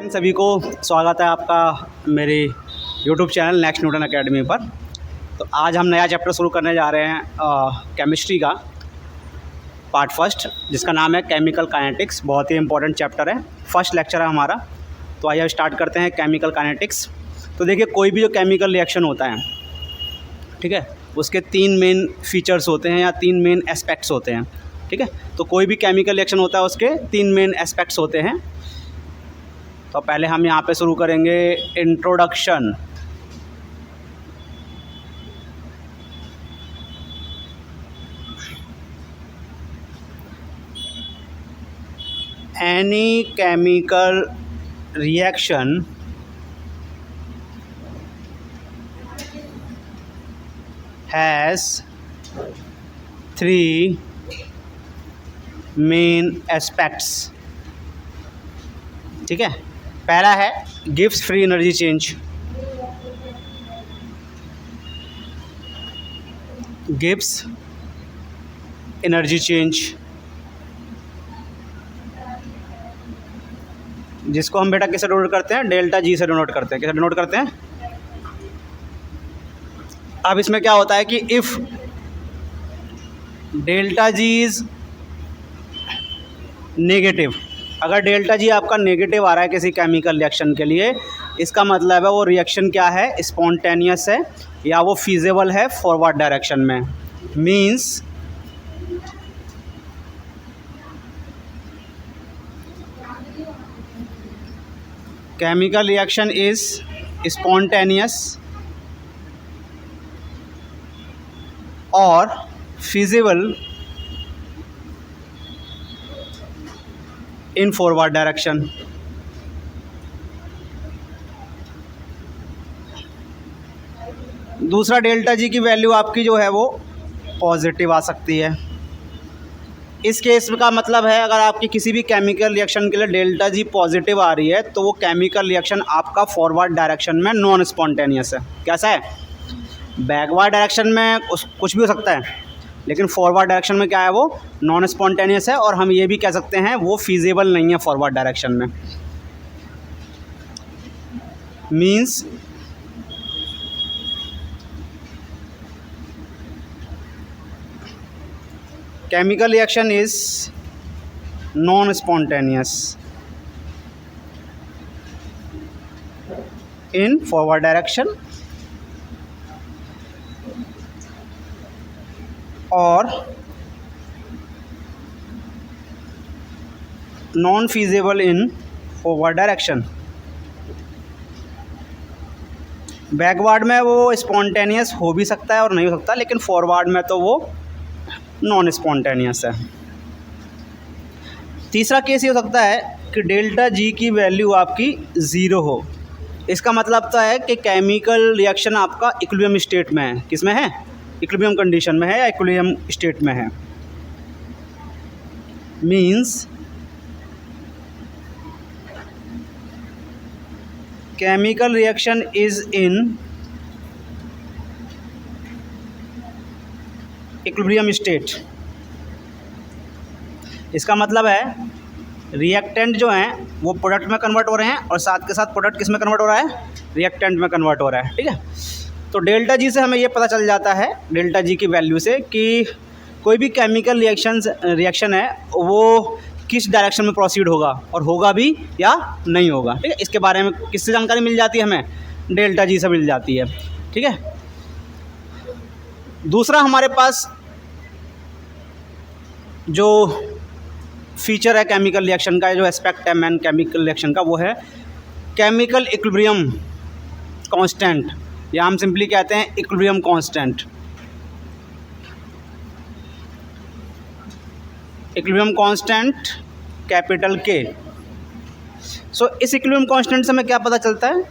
Friends, सभी को स्वागत है आपका मेरे YouTube channel next Newton academy पर। तो आज हम नया चैप्टर शुरू करने जा रहे हैं केमिस्ट्री का पार्ट फर्स्ट, जिसका नाम है केमिकल काइनेटिक्स। बहुत ही इंपॉर्टेंट चैप्टर है, फर्स्ट लेक्चर है हमारा। तो आइए स्टार्ट करते हैं केमिकल काइनेटिक्स। तो देखिए, कोई भी जो केमिकल रिएक्शन होता है, ठीक है, उसके तीन मेन फीचर्स होते हैं या तीन मेन एस्पेक्ट्स होते हैं, ठीक है। तो कोई भी केमिकल रिएक्शन होता है, उसके तीन मेन एस्पेक्ट्स होते हैं। तो पहले हम यहाँ पे शुरू करेंगे introduction. Any chemical reaction has three main aspects, ठीक है। पहला है gives free energy change, gives energy change, जिसको हम बेटा किसे डिनोट करते हैं, डेल्टा जी से डिनोट करते हैं। किसे डिनोट करते हैं? अब इसमें क्या होता है कि if delta G is negative, अगर डेल्टा जी आपका नेगेटिव आ रहा है किसी केमिकल रिएक्शन के लिए, इसका मतलब है वो रिएक्शन क्या है, स्पॉन्टेनियस है या वो फीजेबल है फॉरवर्ड डायरेक्शन में। Means chemical reaction is spontaneous और फीजेबल इन फॉरवर्ड डायरेक्शन। दूसरा, डेल्टा जी की वैल्यू आपकी जो है वो पॉजिटिव आ सकती है। इस केस का मतलब है, अगर आपकी किसी भी केमिकल रिएक्शन के लिए डेल्टा जी पॉजिटिव आ रही है, तो वो केमिकल रिएक्शन आपका फॉरवर्ड डायरेक्शन में नॉन स्पॉन्टेनियस है। कैसा है? बैकवर्ड डायरेक्शन में कुछ भी हो सकता है, लेकिन फॉरवर्ड डायरेक्शन में क्या है, वो नॉन स्पॉन्टेनियस है। और हम ये भी कह सकते हैं वो फीजेबल नहीं है फॉरवर्ड डायरेक्शन में। Means chemical reaction is non spontaneous in forward direction और non feasible in forward direction. Backward में वो स्पॉन्टेनियस हो भी सकता है और नहीं हो सकता, लेकिन फॉरवर्ड में तो वो नॉन स्पॉन्टेनियस है। तीसरा केस ये हो सकता है कि डेल्टा जी की वैल्यू आपकी ज़ीरो हो। इसका मतलब तो है कि केमिकल रिएक्शन आपका इक्विलिब्रियम स्टेट में है। किस में है? इक्विलिब्रियम कंडीशन में है या इक्विलिब्रियम स्टेट में है। Means chemical reaction is in equilibrium state. इसका मतलब है रिएक्टेंट जो हैं वो प्रोडक्ट में कन्वर्ट हो रहे हैं और साथ के साथ प्रोडक्ट किस में कन्वर्ट हो रहा है, रिएक्टेंट में कन्वर्ट हो रहा है, ठीक है। तो डेल्टा जी से हमें ये पता चल जाता है, डेल्टा जी की वैल्यू से, कि कोई भी केमिकल रिएक्शन है वो किस डायरेक्शन में प्रोसीड होगा और होगा भी या नहीं होगा, ठीक है। इसके बारे में किससे जानकारी मिल जाती है हमें? डेल्टा जी से मिल जाती है, ठीक है। दूसरा हमारे पास जो फीचर है केमिकल रिएक्शन का, जो एस्पेक्ट है मेन केमिकल रिएक्शन का, वो है केमिकल इक्विलिब्रियम कांस्टेंट, या हम सिंपली कहते हैं equilibrium constant. Equilibrium constant capital के। सो इस इक्विलिब्रियम कांस्टेंट से हमें क्या पता चलता है?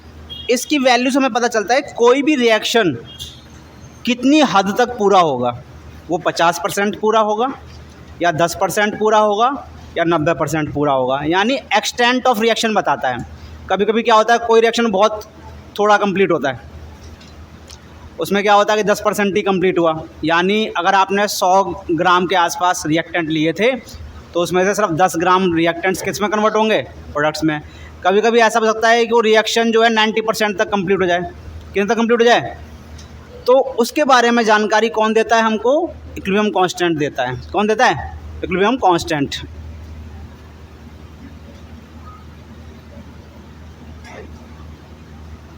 इसकी वैल्यू से हमें पता चलता है कोई भी रिएक्शन कितनी हद तक पूरा होगा। वो 50% पूरा होगा या 10% पूरा होगा या 90% पूरा होगा, यानी एक्सटेंट ऑफ रिएक्शन बताता है। कभी कभी क्या होता है, कोई रिएक्शन बहुत थोड़ा कंप्लीट होता है, उसमें क्या होता है कि 10% ही कंप्लीट हुआ। यानी अगर आपने 100 ग्राम के आसपास रिएक्टेंट लिए थे, तो उसमें से सिर्फ 10 ग्राम रिएक्टेंट्स किस में कन्वर्ट होंगे, प्रोडक्ट्स में। कभी कभी ऐसा हो सकता है कि वो रिएक्शन जो है 90% तक कंप्लीट हो जाए। कितने तक कंप्लीट हो जाए? तो उसके बारे में जानकारी कौन देता है हमको? इक्विलिब्रियम कांस्टेंट देता है। कौन देता है? Equilibrium constant.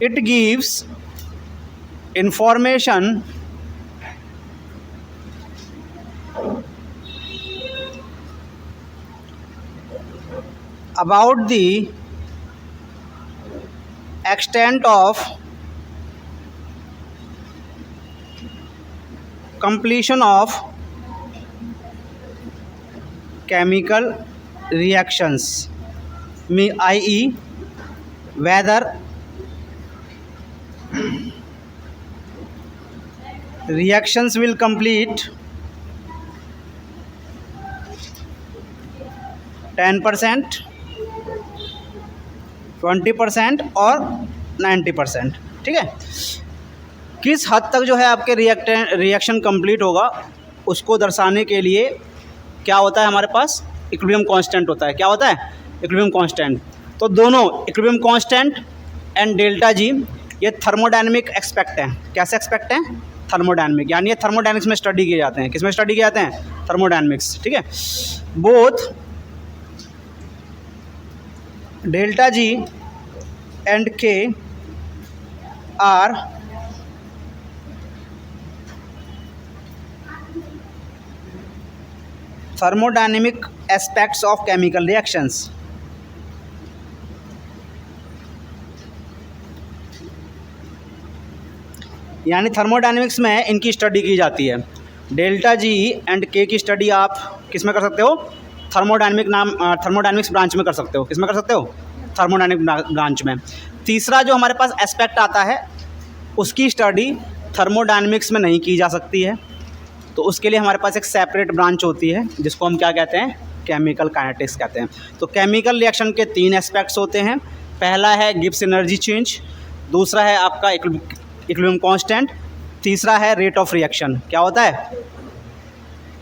It gives information about the extent of completion of chemical reactions, i.e. whether reactions will complete 10%, 20% और 90%। ठीक है, किस हद तक जो है आपके रिएक्शन कंप्लीट होगा उसको दर्शाने के लिए क्या होता है हमारे पास? इक्विलिब्रियम कांस्टेंट होता है। क्या होता है? Equilibrium constant. तो दोनों equilibrium constant and delta G ये थर्मोडायनेमिक एस्पेक्ट हैं। कैसे एस्पेक्ट हैं? थर्मोडायनेमिक, यानी ये थर्मोडायनेमिक्स में स्टडी किए जाते हैं। किस में स्टडी किए जाते हैं? थर्मोडायनेमिक्स। ठीक है, both delta G and K are thermodynamic aspects of chemical reactions। यानी थर्मोडायनेमिक्स में इनकी स्टडी की जाती है। डेल्टा जी एंड के की स्टडी आप किस में कर सकते हो? थर्मोडायनेमिक्स ब्रांच में कर सकते हो। किस में कर सकते हो? थर्मोडायनेमिक ब्रांच में। तीसरा जो हमारे पास एस्पेक्ट आता है उसकी स्टडी थर्मोडायनेमिक्स में नहीं की जा सकती है, तो उसके लिए हमारे पास एक सेपरेट ब्रांच होती है जिसको हम क्या कहते हैं? केमिकल काइनेटिक्स कहते हैं। तो केमिकल रिएक्शन के 3 एस्पेक्ट्स होते हैं। पहला है गिब्स एनर्जी चेंज, दूसरा है आपका इक्विलिब्रियम कांस्टेंट, तीसरा है रेट ऑफ रिएक्शन। क्या होता है?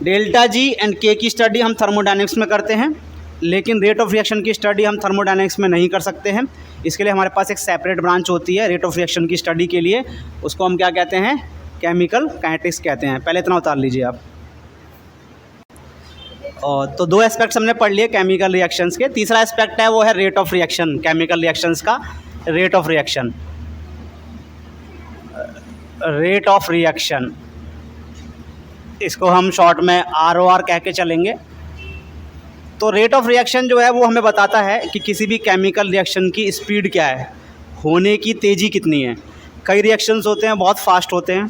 डेल्टा जी एंड के की स्टडी हम थर्मोडायनेमिक्स में करते हैं, लेकिन रेट ऑफ रिएक्शन की स्टडी हम थर्मोडायनेमिक्स में नहीं कर सकते हैं। इसके लिए हमारे पास एक सेपरेट ब्रांच होती है रेट ऑफ रिएक्शन की स्टडी के लिए, उसको हम क्या कहते हैं? केमिकल काइनेटिक्स कहते हैं। पहले इतना उतार लीजिए आप। और तो 2 एस्पेक्ट्स हमने पढ़ लिए केमिकल रिएक्शंस के। तीसरा एस्पेक्ट है वो है rate of reaction, chemical reactions का rate of reaction. Rate of reaction इसको हम शॉर्ट में ROR कह के चलेंगे। तो रेट ऑफ रिएक्शन जो है वो हमें बताता है कि किसी भी केमिकल रिएक्शन की स्पीड क्या है, होने की तेज़ी कितनी है। कई रिएक्शंस होते हैं बहुत फास्ट होते हैं,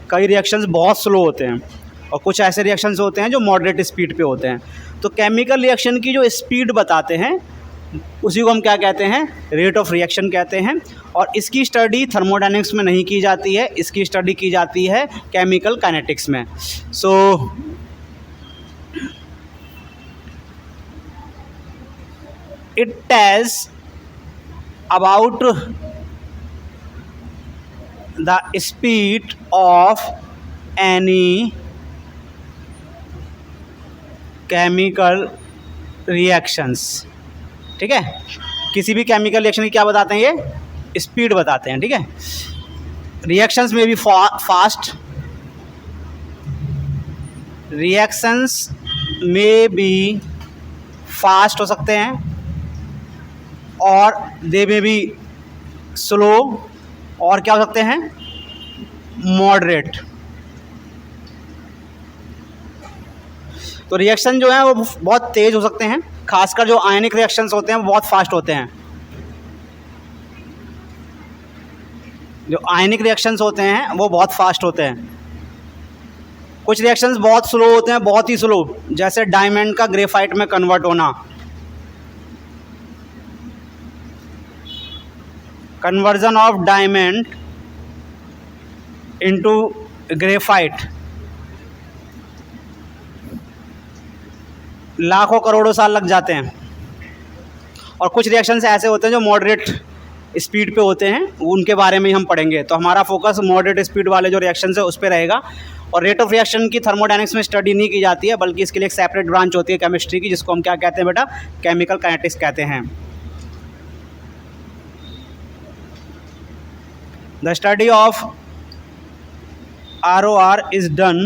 कई रिएक्शंस बहुत स्लो होते हैं, और कुछ ऐसे रिएक्शंस होते हैं जो मॉडरेट स्पीड पे होते हैं। तो केमिकल रिएक्शन की जो स्पीड बताते हैं उसी को हम क्या कहते हैं? रेट ऑफ रिएक्शन कहते हैं। और इसकी स्टडी थर्मोडायनेमिक्स में नहीं की जाती है, इसकी स्टडी की जाती है केमिकल काइनेटिक्स में। So it tells about the speed of any chemical reactions. ठीक है, किसी भी केमिकल रिएक्शन की क्या बताते हैं? ये स्पीड बताते हैं। ठीक है, रिएक्शंस में भी फास्ट, रिएक्शंस में भी फास्ट हो सकते हैं और दे में भी स्लो, और क्या हो सकते हैं? मॉडरेट। तो रिएक्शन जो है वो बहुत तेज़ हो सकते हैं, खासकर जो आयनिक रिएक्शंस होते हैं वो बहुत फास्ट होते हैं। जो आयनिक रिएक्शंस होते हैं वो बहुत फास्ट होते हैं। कुछ रिएक्शंस बहुत स्लो होते हैं, बहुत ही स्लो, जैसे डायमंड का ग्रेफाइट में कन्वर्ट होना, conversion of diamond into graphite लाखों करोड़ों साल लग जाते हैं। और कुछ रिएक्शंस ऐसे होते हैं जो मॉडरेट स्पीड पे होते हैं, उनके बारे में ही हम पढ़ेंगे। तो हमारा फोकस मॉडरेट स्पीड वाले जो रिएक्शंस है उस पर रहेगा। और रेट ऑफ रिएक्शन की थर्मोडायनेमिक्स में स्टडी नहीं की जाती है, बल्कि इसके लिए एक सेपरेट ब्रांच होती है केमिस्ट्री की, जिसको हम क्या कहते हैं बेटा? केमिकल काइनेटिक्स कहते हैं। The study of ROR is done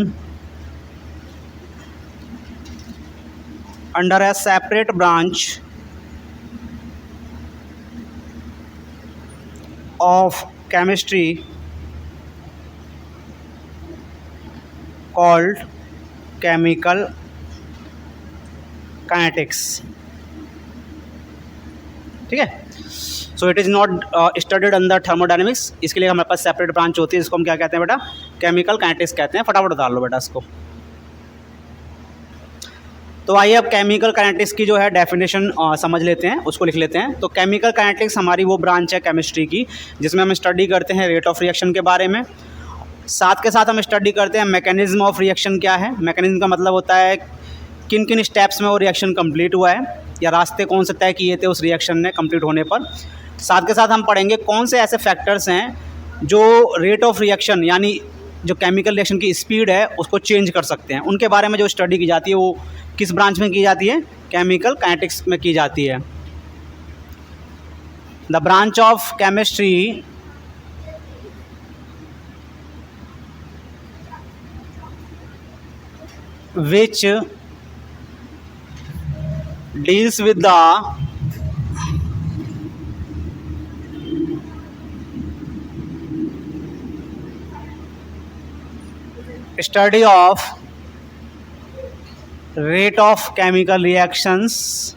under a separate branch of chemistry called chemical kinetics. ठीक है, so it is not studied under thermodynamics. इसके लिए हमारे पास सेपरेट ब्रांच होती है, इसको हम क्या कहते हैं बेटा, केमिकल काइनेटिक्स कहते हैं। फटाफट उतार लो बेटा इसको। तो आइए अब केमिकल काइनेटिक्स की जो है डेफिनेशन समझ लेते हैं, उसको लिख लेते हैं। तो केमिकल काइनेटिक्स हमारी वो ब्रांच है केमिस्ट्री की जिसमें हम स्टडी करते हैं रेट ऑफ रिएक्शन के बारे में, साथ के साथ हम स्टडी करते हैं मैकेनिज्म ऑफ रिएक्शन क्या है। मैकेनिज्म का मतलब होता है किन किन स्टेप्स में वो रिएक्शन कंप्लीट हुआ है या रास्ते कौन से तय किए थे उस रिएक्शन ने कंप्लीट होने पर। साथ के साथ हम पढ़ेंगे कौन से ऐसे फैक्टर्स हैं जो रेट ऑफ रिएक्शन यानी जो केमिकल रिएक्शन की स्पीड है उसको चेंज कर सकते हैं। उनके बारे में जो स्टडी की जाती है वो किस ब्रांच में की जाती है, केमिकल काइनेटिक्स में की जाती है। The branch of chemistry which deals with the study of rate of chemical reactions,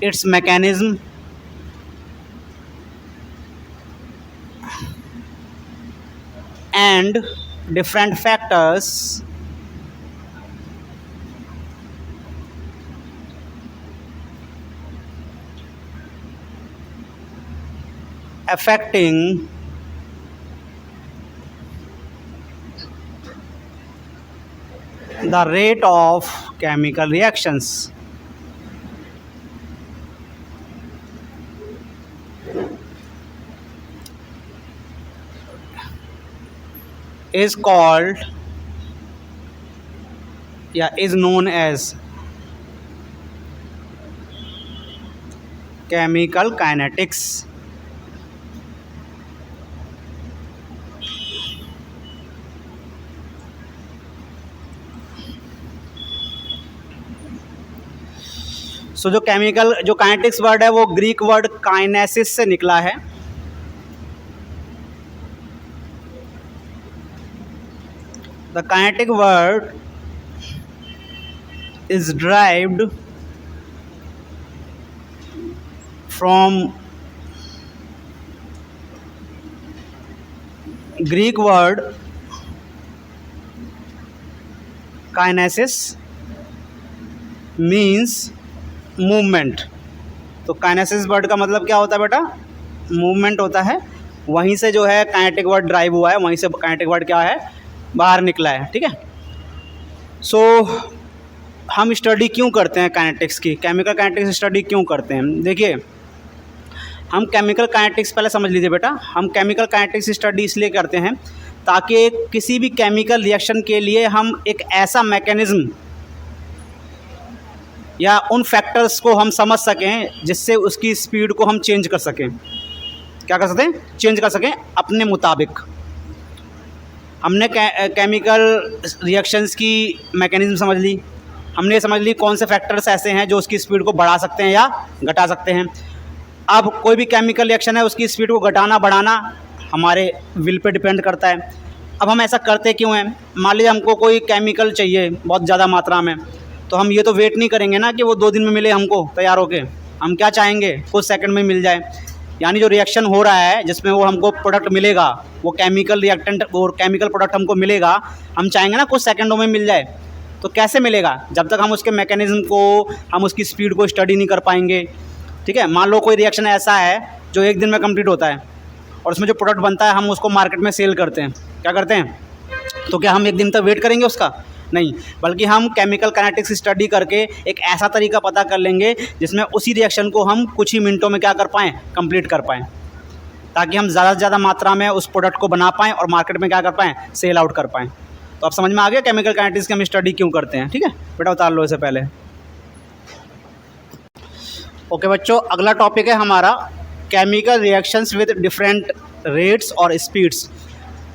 its mechanism, and different factors affecting the rate of chemical reactions. Is called is known as chemical kinetics. सो जो chemical जो kinetics word है वो Greek word kinesis से निकला है। The kinetic word is derived from Greek word kinesis means movement। तो kinesis word का मतलब क्या होता है बेटा, मूवमेंट होता है। वहीं से जो है काइनेटिक वर्ड ड्राइव हुआ है, वहीं से काइनेटिक वर्ड क्या है, बाहर निकला है। ठीक है, सो हम स्टडी क्यों करते हैं काइनेटिक्स की, केमिकल काइनेटिक्स स्टडी क्यों करते हैं। देखिए हम केमिकल काइनेटिक्स पहले समझ लीजिए बेटा, हम केमिकल काइनेटिक्स स्टडी इसलिए करते हैं ताकि किसी भी केमिकल रिएक्शन के लिए हम एक ऐसा मैकेनिज़्म या उन फैक्टर्स को हम समझ सकें जिससे उसकी स्पीड को हम चेंज कर सकें। क्या कर सकते हैं, चेंज कर सकें अपने मुताबिक। हमने केमिकल रिएक्शंस की मैकेनिज़्म समझ ली, हमने समझ ली कौन से फैक्टर्स ऐसे हैं जो उसकी स्पीड को बढ़ा सकते हैं या घटा सकते हैं। अब कोई भी केमिकल रिएक्शन है उसकी स्पीड को घटाना बढ़ाना हमारे विल पे डिपेंड करता है। अब हम ऐसा करते क्यों हैं, मान लीजिए हमको कोई केमिकल चाहिए बहुत ज़्यादा मात्रा में, तो हम ये तो वेट नहीं करेंगे ना कि वो 2 दिन में मिले हमको तैयार होके। हम क्या चाहेंगे, कुछ सेकंड में मिल जाए। यानी जो रिएक्शन हो रहा है जिसमें वो हमको प्रोडक्ट मिलेगा, वो केमिकल रिएक्टेंट और केमिकल प्रोडक्ट हमको मिलेगा, हम चाहेंगे ना कुछ सेकंडों में मिल जाए। तो कैसे मिलेगा, जब तक हम उसके मैकेनिज़्म को, हम उसकी स्पीड को स्टडी नहीं कर पाएंगे। ठीक है, मान लो कोई रिएक्शन ऐसा है जो 1 दिन में कंप्लीट होता है और उसमें जो प्रोडक्ट बनता है हम उसको मार्केट में सेल करते हैं। क्या करते हैं, तो क्या हम 1 दिन तक वेट करेंगे उसका, नहीं, बल्कि हम केमिकल काइनेटिक्स स्टडी करके एक ऐसा तरीका पता कर लेंगे जिसमें उसी रिएक्शन को हम कुछ ही मिनटों में क्या कर पाएँ, कंप्लीट कर पाएँ, ताकि हम ज़्यादा से ज़्यादा मात्रा में उस प्रोडक्ट को बना पाएँ और मार्केट में क्या कर पाएँ, सेल आउट कर पाएँ। तो आप समझ में आ गया केमिकल काइनेटिक्स की हम स्टडी क्यों करते हैं। ठीक है बेटा, उतार लो इसे पहले। ओके बच्चों, अगला टॉपिक है हमारा chemical reactions with different rates और स्पीड्स।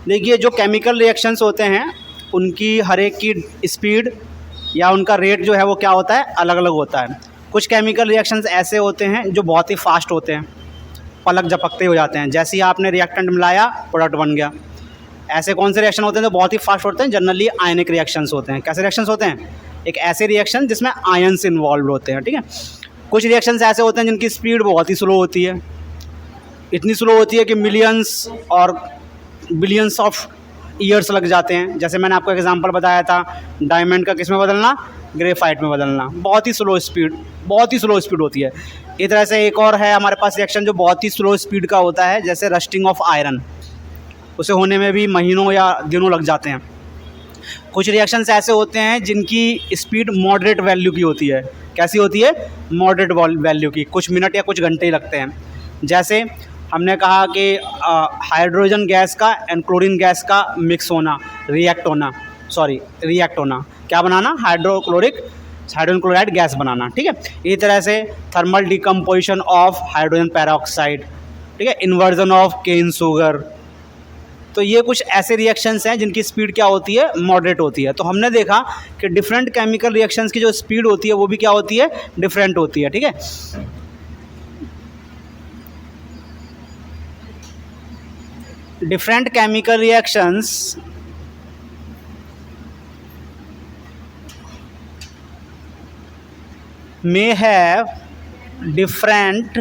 देखिए, जो केमिकल रिएक्शंस होते हैं उनकी हर एक की स्पीड या उनका रेट जो है वो क्या होता है, अलग अलग होता है। कुछ केमिकल रिएक्शंस ऐसे होते हैं जो बहुत ही फास्ट होते हैं, पलक झपकते हो जाते हैं। जैसे ही आपने रिएक्टेंट मिलाया, प्रोडक्ट बन गया। ऐसे कौन से रिएक्शन होते हैं जो बहुत ही फास्ट होते हैं? जनरली आयनिक रिएक्शंस होते हैं। कैसे रिएक्शंस होते हैं? एक ऐसे रिएक्शन जिसमें आयन्स इन्वॉल्व होते हैं, ठीक है। कुछ रिएक्शंस ऐसे होते हैं जिनकी स्पीड बहुत ही स्लो होती है, इतनी स्लो होती है कि मिलियंस और बिलियंस ऑफ ईयर्स लग जाते हैं। जैसे मैंने आपको एग्जांपल बताया था, डायमंड का किस में बदलना, ग्रेफाइट में बदलना। बहुत ही स्लो स्पीड होती है। इस तरह से एक और है हमारे पास रिएक्शन जो बहुत ही स्लो स्पीड का होता है, जैसे रस्टिंग ऑफ आयरन। उसे होने में भी महीनों या दिनों लग जाते हैं। कुछ रिएक्शंस ऐसे होते हैं जिनकी स्पीड मॉडरेट वैल्यू की होती है। कैसी होती है? मॉडरेट वैल्यू की, कुछ मिनट या कुछ घंटे ही लगते हैं। जैसे हमने कहा कि हाइड्रोजन गैस का एंड क्लोरीन गैस का मिक्स होना, रिएक्ट होना, क्या बनाना? हाइड्रोजन क्लोराइड गैस बनाना, ठीक है। इसी तरह से thermal decomposition of hydrogen peroxide, ठीक है, इन्वर्जन ऑफ केन शुगर। तो ये कुछ ऐसे रिएक्शंस हैं जिनकी स्पीड क्या होती है? मॉडरेट होती है। तो हमने देखा कि डिफरेंट केमिकल रिएक्शंस की जो स्पीड होती है वो भी क्या होती है? डिफरेंट होती है, ठीक है। Different chemical reactions may have different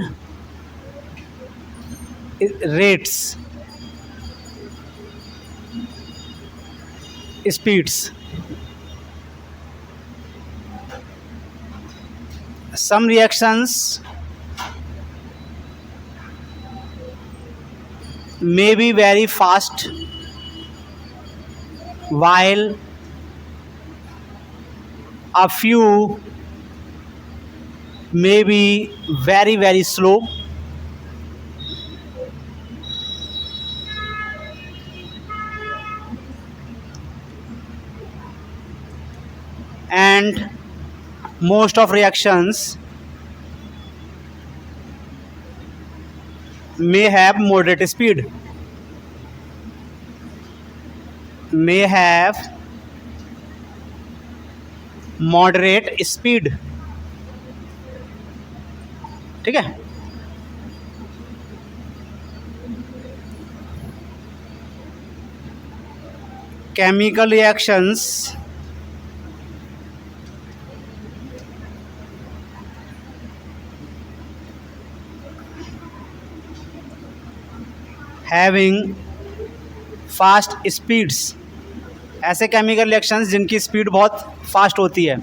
rates, speeds. Some reactions may be very fast, while a few may be very very slow. And most of reactions may have moderate speed. ठीक है। Chemical reactions having fast speeds, ऐसे chemical reactions जिनकी speed बहुत fast होती है।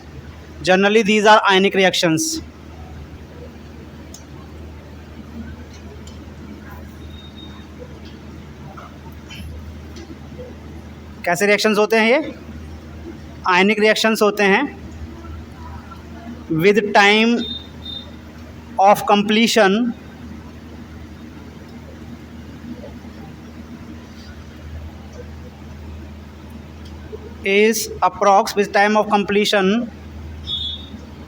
Generally these are ionic reactions. कैसे reactions होते हैं ये? आयनिक रिएक्शंस होते हैं। With time of completion is approx with time of completion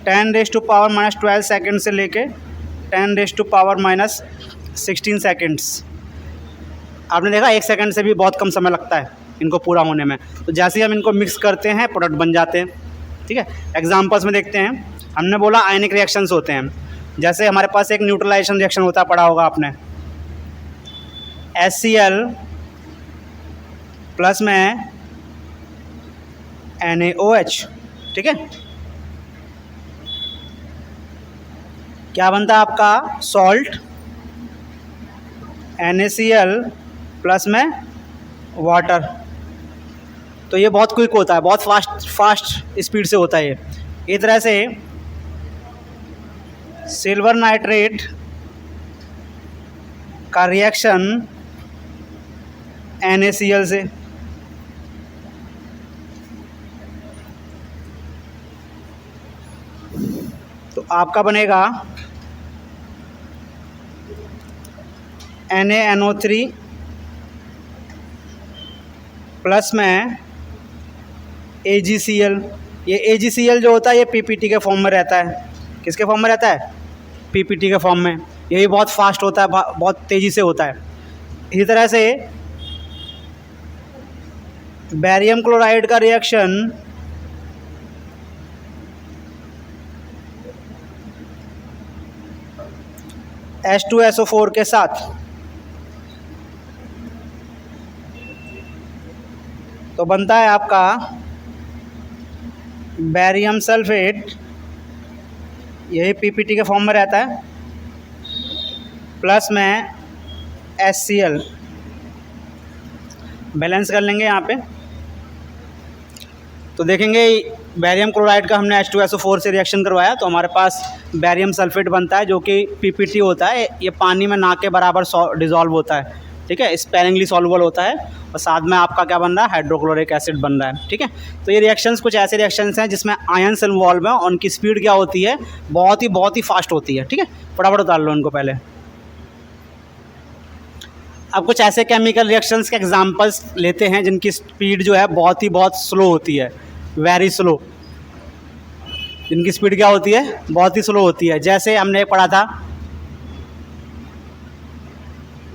10⁻⁻12 second से लेके 10⁻⁻16 सेकेंड्स। आपने देखा 1 सेकेंड से भी बहुत कम समय लगता है इनको पूरा होने में। तो जैसे ही हम इनको मिक्स करते हैं, प्रोडक्ट बन जाते हैं, ठीक है। एग्जांपल्स में देखते हैं। हमने बोला आयनिक रिएक्शंस होते हैं। जैसे हमारे पास एक न्यूट्रलाइजेशन रिएक्शन होता है, पढ़ा होगा आपने, HCl प्लस में NaOH, ठीक है। क्या बनता है आपका? सॉल्ट, NaCl प्लस में वाटर। तो ये बहुत क्विक होता है, बहुत फास्ट स्पीड से होता है ये। इस तरह से सिल्वर नाइट्रेट का रिएक्शन NaCl से, तो आपका बनेगा NaNO3 प्लस में AgCl। ये AgCl जो होता है ये PPT के फॉर्म में रहता है। किसके फॉर्म में रहता है? पीपीटी के फॉर्म में। ये भी बहुत फास्ट होता है, बहुत तेज़ी से होता है। इसी तरह से बैरियम क्लोराइड का रिएक्शन H2SO4 के साथ तो बनता है आपका बैरियम सल्फेट, यही पीपीटी के फॉर्म में रहता है, प्लस में HCl। बैलेंस कर लेंगे यहाँ पे तो देखेंगे बैरियम क्लोराइड का हमने H2SO4 से रिएक्शन करवाया तो हमारे पास बैरियम सल्फेट बनता है, जो कि पीपीटी होता है। ये पानी में ना के बराबर डिज़ोल्व होता है, ठीक है, स्पेरिंगली सॉल्युबल होता है, और साथ में आपका क्या बन रहा है, हाइड्रोक्लोरिक एसिड बन रहा है, ठीक है। तो ये रिएक्शंस कुछ ऐसे रिएक्शंस हैं जिसमें आयंस इन्वॉल्व है, उनकी स्पीड क्या होती है, बहुत ही फास्ट होती है, ठीक है। फटाफट उतार लो उनको पहले। अब कुछ ऐसे केमिकल रिएक्शंस के एग्जांपल्स लेते हैं जिनकी स्पीड जो है बहुत स्लो होती है, वेरी स्लो, जिनकी स्पीड क्या होती है, बहुत ही स्लो होती है। जैसे हमने पढ़ा था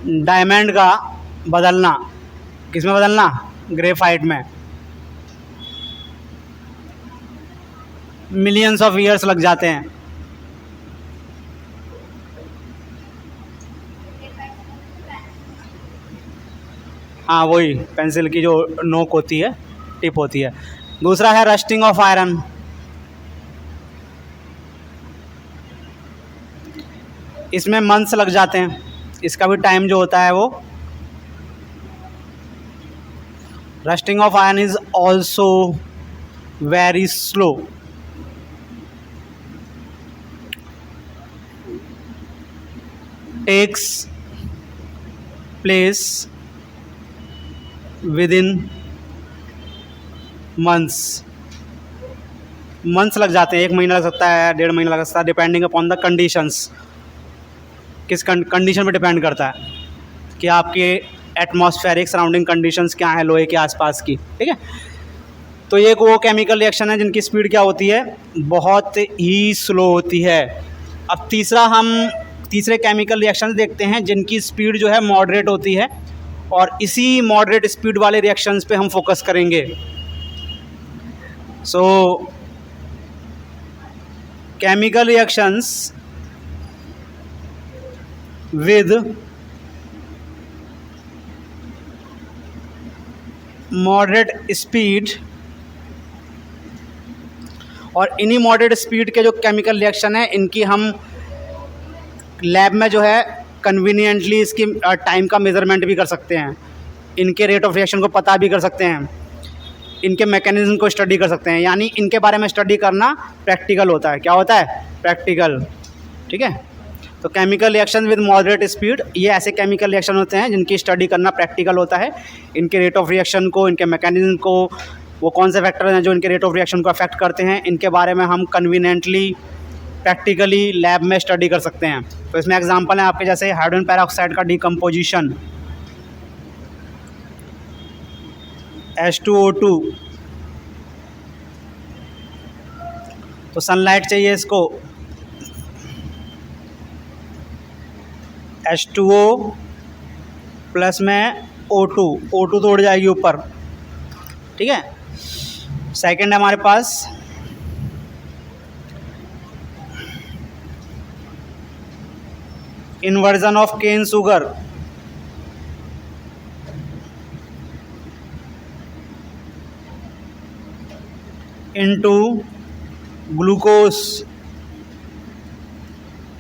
डायमंड का बदलना, किसमें बदलना, ग्रेफाइट में, मिलियंस ऑफ ईयर्स लग जाते हैं। हाँ, वही पेंसिल की जो नोक होती है, टिप होती है। दूसरा है रस्टिंग ऑफ आयरन, इसमें मंथ्स लग जाते हैं, इसका भी टाइम जो होता है वो। Rusting of iron is also very slow. Takes place within months लग जाते हैं, 1 महीना लग सकता है, 1.5 महीना लग सकता है, डिपेंडिंग अपॉन द कंडीशंस। किस कंडीशन पे डिपेंड करता है कि आपके एटमॉस्फेरिक सराउंडिंग कंडीशंस क्या हैं लोहे के आसपास की, ठीक है। तो ये वो केमिकल रिएक्शन है जिनकी स्पीड क्या होती है, बहुत ही स्लो होती है। अब तीसरे केमिकल रिएक्शंस देखते हैं जिनकी स्पीड जो है मॉडरेट होती है, और इसी मॉडरेट स्पीड वाले रिएक्शंस पे हम फोकस करेंगे। सो chemical reactions with moderate speed, और इन्हीं मॉडरेट स्पीड के जो केमिकल रिएक्शन है इनकी हम लैब में जो है कन्वीनियंटली इसकी टाइम का मेज़रमेंट भी कर सकते हैं, इनके रेट ऑफ रिएक्शन को पता भी कर सकते हैं, इनके मैकेनिज्म को स्टडी कर सकते हैं। यानी इनके बारे में स्टडी करना प्रैक्टिकल होता है। क्या होता है, प्रैक्टिकल, ठीक है। तो chemical reaction with moderate speed, ये ऐसे केमिकल रिएक्शन होते हैं जिनकी स्टडी करना प्रैक्टिकल होता है। इनके रेट ऑफ रिएक्शन को, इनके मैकेनिज्म को, वो कौन से फैक्टर हैं जो इनके रेट ऑफ रिएक्शन को अफेक्ट करते हैं, इनके बारे में हम कन्वीनियंटली प्रैक्टिकली लैब में स्टडी कर सकते हैं। तो इसमें एग्जांपल है आपके जैसे हाइड्रोजन पेरोक्साइड का डिकम्पोजिशन, H2O2, तो सनलाइट चाहिए इसको, H2O प्लस में O2 तो उड़ जाएगी ऊपर, ठीक है। सेकंड है हमारे पास inversion of cane sugar, into glucose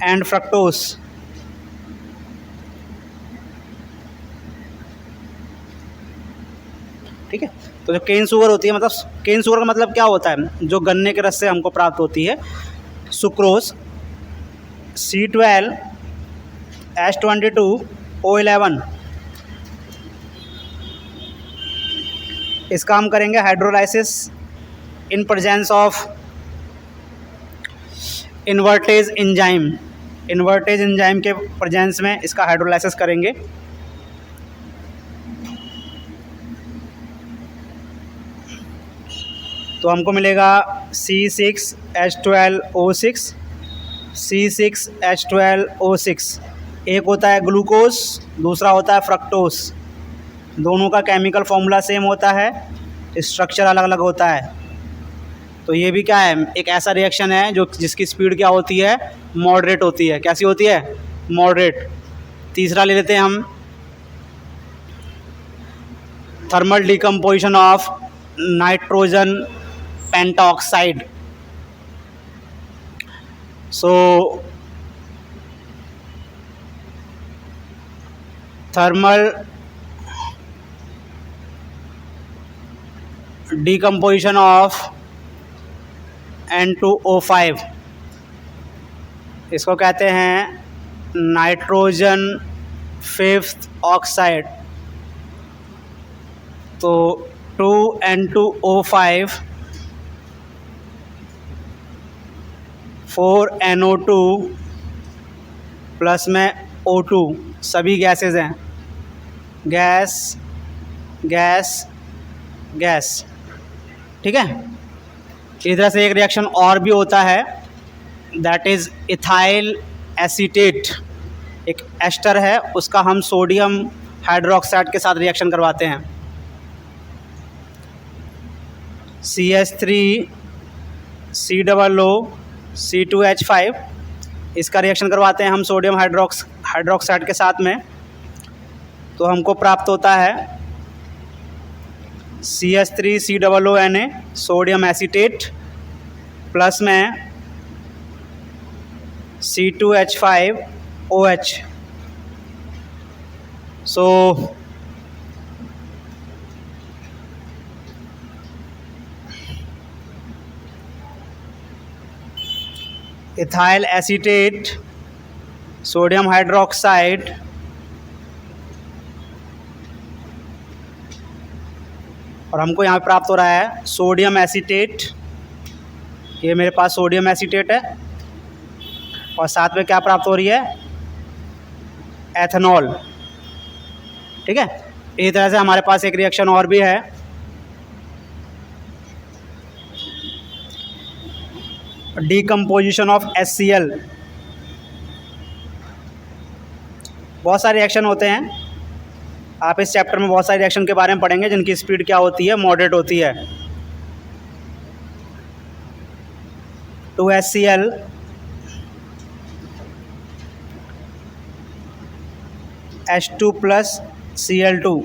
and fructose, ठीक है। तो जो केन शुगर होती है, मतलब केन शुगर का मतलब क्या होता है, जो गन्ने के रस से हमको प्राप्त होती है, सुक्रोज, C12 H22 O11, इसका हम करेंगे hydrolysis in presence of invertase enzyme, invertase enzyme के प्रेजेंस में इसका हाइड्रोलाइसिस करेंगे। तो हमको मिलेगा C6H12O6, C6H12O6। एक होता है ग्लूकोज, दूसरा होता है फ्रक्टोस। दोनों का केमिकल फॉर्मूला सेम होता है, स्ट्रक्चर अलग अलग होता है। तो ये भी क्या है, एक ऐसा रिएक्शन है जो जिसकी स्पीड क्या होती है, मॉडरेट होती है। कैसी होती है, मॉडरेट। तीसरा ले लेते हैं हम, thermal decomposition of nitrogen pentoxide. So thermal decomposition of N2O5, इसको कहते हैं नाइट्रोजन फिफ्थ ऑक्साइड। तो 2N2O5 4NO2 प्लस में O2, सभी गैसेस हैं, गैस गैस गैस। ठीक है। इसी तरह से एक रिएक्शन और भी होता है, दैट इज़ इथाइल एसीटेट। एक एस्टर है, उसका हम सोडियम हाइड्रोक्साइड के साथ रिएक्शन करवाते हैं। CH3COO C2H5, इसका रिएक्शन करवाते हैं हम सोडियम हाइड्रोक्साइड के साथ में। तो हमको प्राप्त होता है CH3COONA सोडियम एसीटेट प्लस में C2H5OH। सो इथाइल एसीटेट, सोडियम हाइड्रोक्साइड और हमको यहाँ प्राप्त हो रहा है सोडियम एसीटेट। ये मेरे पास सोडियम एसीटेट है और साथ में क्या प्राप्त हो रही है, एथेनॉल। ठीक है। इसी तरह से हमारे पास एक रिएक्शन और भी है, डीकम्पोजिशन ऑफ HCl। बहुत सारे रिएक्शन होते हैं, आप इस चैप्टर में बहुत सारे रिएक्शन के बारे में पढ़ेंगे जिनकी स्पीड क्या होती है, मॉडरेट होती है। 2HCl H2 प्लस Cl2,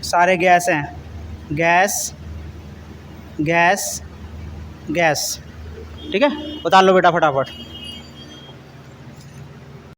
सारे गैस हैं, गैस गैस गैस। ठीक है, बता लो बेटा फटाफट।